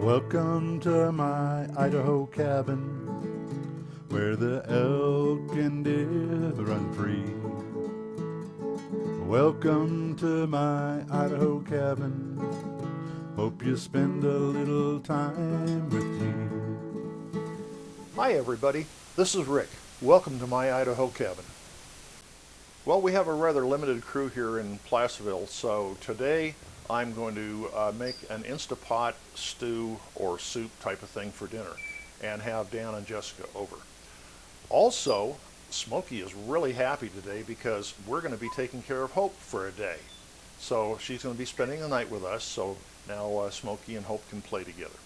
Welcome to my Idaho cabin, where the elk and deer run free. Welcome to my Idaho cabin, hope you spend a little time with me. Hi everybody, this is Rick. Welcome to my Idaho cabin. Well, we have a rather limited crew here in Placerville, so today I'm going to make an Instapot stew or soup type of thing for dinner and have Dan and Jessica over. Also, Smokey is really happy today because we're going to be taking care of Hope for a day. So she's going to be spending the night with us, so now Smokey and Hope can play together.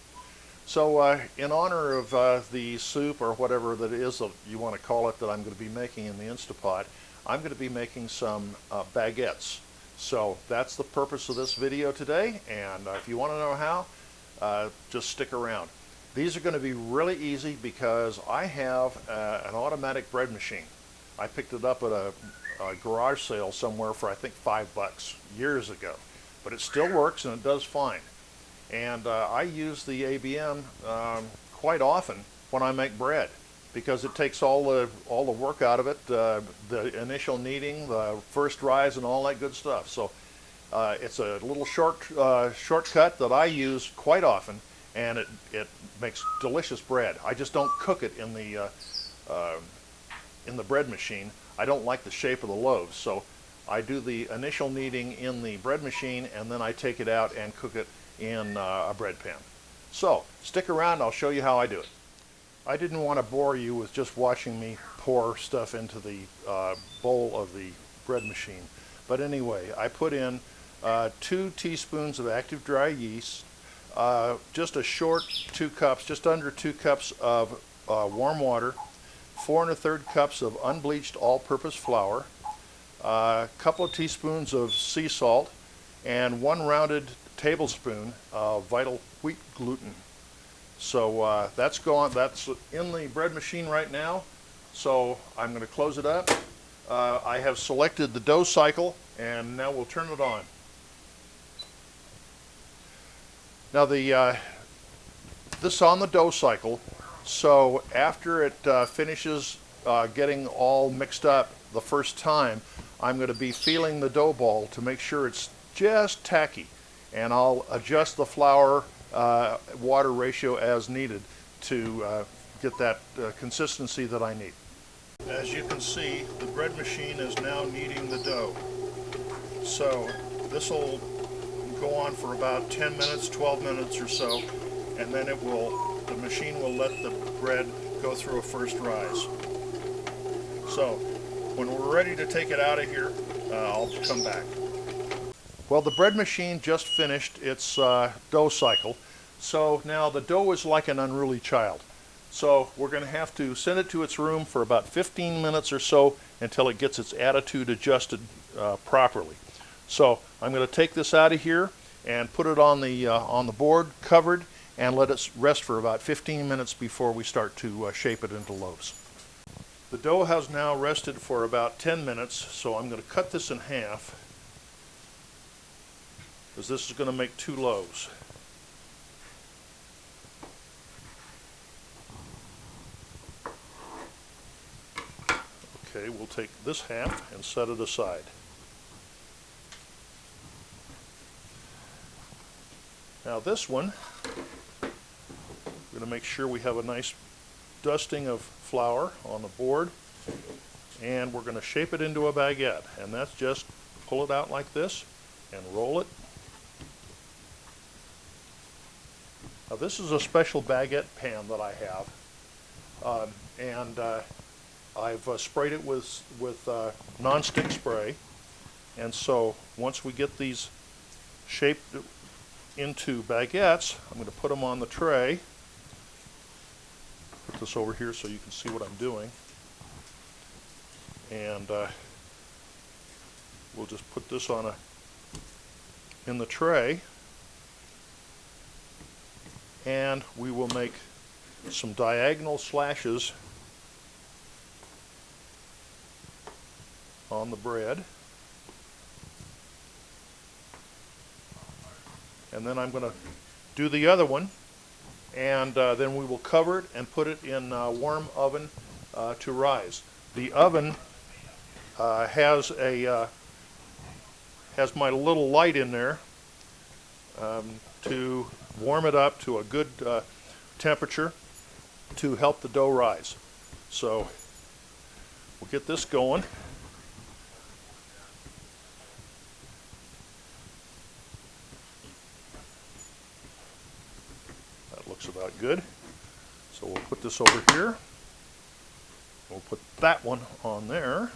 So in honor of the soup or whatever that is that you want to call it that I'm going to be making in the Instapot, I'm going to be making some baguettes. So that's the purpose of this video today, and if you want to know how, just stick around. These are going to be really easy because I have an automatic bread machine. I picked it up at a garage sale somewhere for I think $5 years ago, but it still works and it does fine. And I use the ABM quite often when I make bread, because it takes all the work out of it, the initial kneading, the first rise, and all that good stuff. So it's a little shortcut that I use quite often, and it makes delicious bread. I just don't cook it in the bread machine. I don't like the shape of the loaves, so I do the initial kneading in the bread machine, and then I take it out and cook it in a bread pan. So stick around, I'll show you how I do it. I didn't want to bore you with just watching me pour stuff into the bowl of the bread machine. But anyway, I put in 2 teaspoons of active dry yeast, just a short 2 cups, just under 2 cups of warm water, 4 1/3 cups of unbleached all-purpose flour, a couple of teaspoons of sea salt, and 1 rounded tablespoon of vital wheat gluten. So that's in the bread machine right now. So I'm going to close it up. I have selected the dough cycle, and now we'll turn it on. Now this on the dough cycle, so after it finishes getting all mixed up the first time, I'm going to be feeling the dough ball to make sure it's just tacky, and I'll adjust the flour water ratio as needed to get that consistency that I need. As you can see, the bread machine is now kneading the dough. So this will go on for about 10 minutes, 12 minutes or so, and then the machine will let the bread go through a first rise. So when we're ready to take it out of here, I'll come back. Well, the bread machine just finished its dough cycle, so now the dough is like an unruly child. So we're going to have to send it to its room for about 15 minutes or so until it gets its attitude adjusted properly. So I'm going to take this out of here and put it on the board, covered, and let it rest for about 15 minutes before we start to shape it into loaves. The dough has now rested for about 10 minutes, so I'm going to cut this in half, because this is going to make 2 loaves. Okay, we'll take this half and set it aside. Now this one, we're going to make sure we have a nice dusting of flour on the board, and we're going to shape it into a baguette, and that's just pull it out like this and roll it. Now this is a special baguette pan that I have, and I've sprayed it with non-stick spray, and so once we get these shaped into baguettes, I'm going to put them on the tray. Put this over here so you can see what I'm doing, and we'll just put this in the tray. And we will make some diagonal slashes on the bread. And then I'm going to do the other one and then we will cover it and put it in a warm oven to rise. The oven has my little light in there to warm it up to a good temperature to help the dough rise. So we'll get this going. That looks about good. So we'll put this over here. We'll put that one on there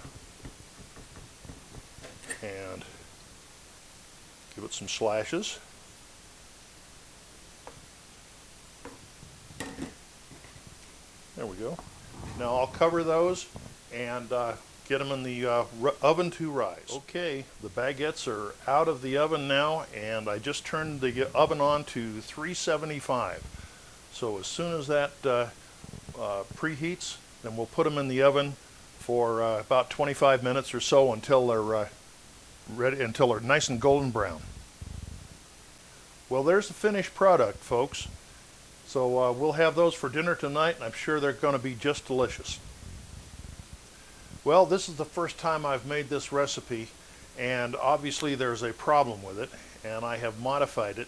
and give it some slashes. There we go. Now I'll cover those and get them in the oven to rise. Okay, the baguettes are out of the oven now, and I just turned the oven on to 375. So as soon as that preheats, then we'll put them in the oven for about 25 minutes or so until they're ready, until they're nice and golden brown. Well, there's the finished product, folks. So we'll have those for dinner tonight, and I'm sure they're going to be just delicious. Well, this is the first time I've made this recipe, and obviously there's a problem with it, and I have modified it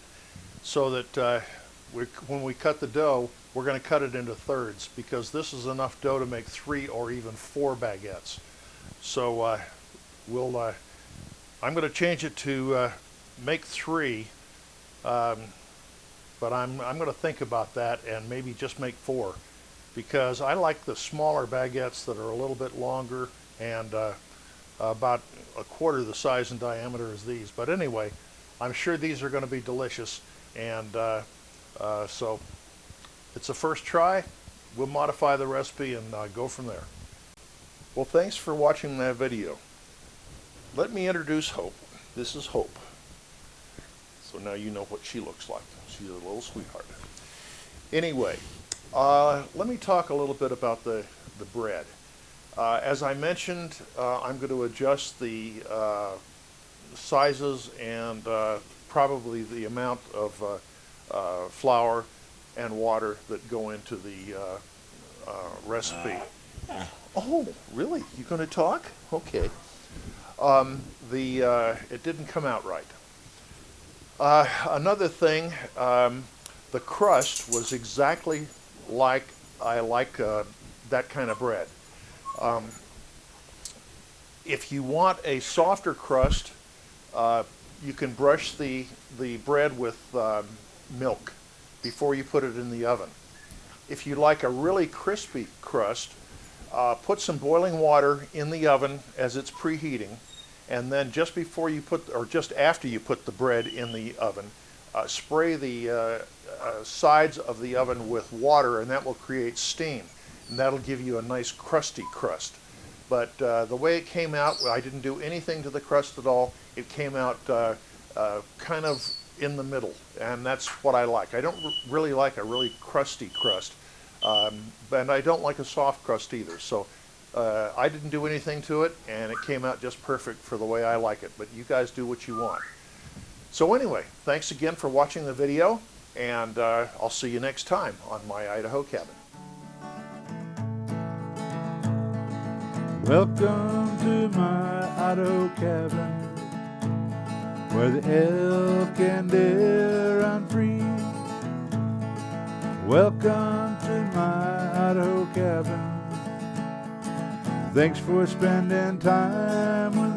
so that when we cut the dough, we're going to cut it into thirds, because this is enough dough to make 3 or even 4 baguettes. So I'm going to change it to make 3. But I'm going to think about that and maybe just make 4, because I like the smaller baguettes that are a little bit longer and about a quarter the size and diameter as these. But anyway, I'm sure these are going to be delicious, and so it's a first try. We'll modify the recipe and go from there. Well, thanks for watching that video. Let me introduce Hope. This is Hope. So now you know what she looks like. She's a little sweetheart. Anyway, let me talk a little bit about the bread. As I mentioned, I'm going to adjust the sizes and probably the amount of flour and water that go into the recipe. Oh, really? You're going to talk? Okay. It didn't come out right. Another thing, the crust was exactly like I like that kind of bread. If you want a softer crust, you can brush the bread with milk before you put it in the oven. If you like a really crispy crust, put some boiling water in the oven as it's preheating, and then just before you put, or just after you put the bread in the oven, spray the sides of the oven with water, and that will create steam, and that'll give you a nice crusty crust. But the way it came out, I didn't do anything to the crust at all. It came out kind of in the middle, and that's what I like. I don't really like a really crusty crust, and I don't like a soft crust either. So I didn't do anything to it, and it came out just perfect for the way I like it. But you guys do what you want. So anyway, thanks again for watching the video, and I'll see you next time on My Idaho Cabin. Welcome to my Idaho cabin, where the elk and deer run free. Welcome to my Idaho cabin. Thanks for spending time with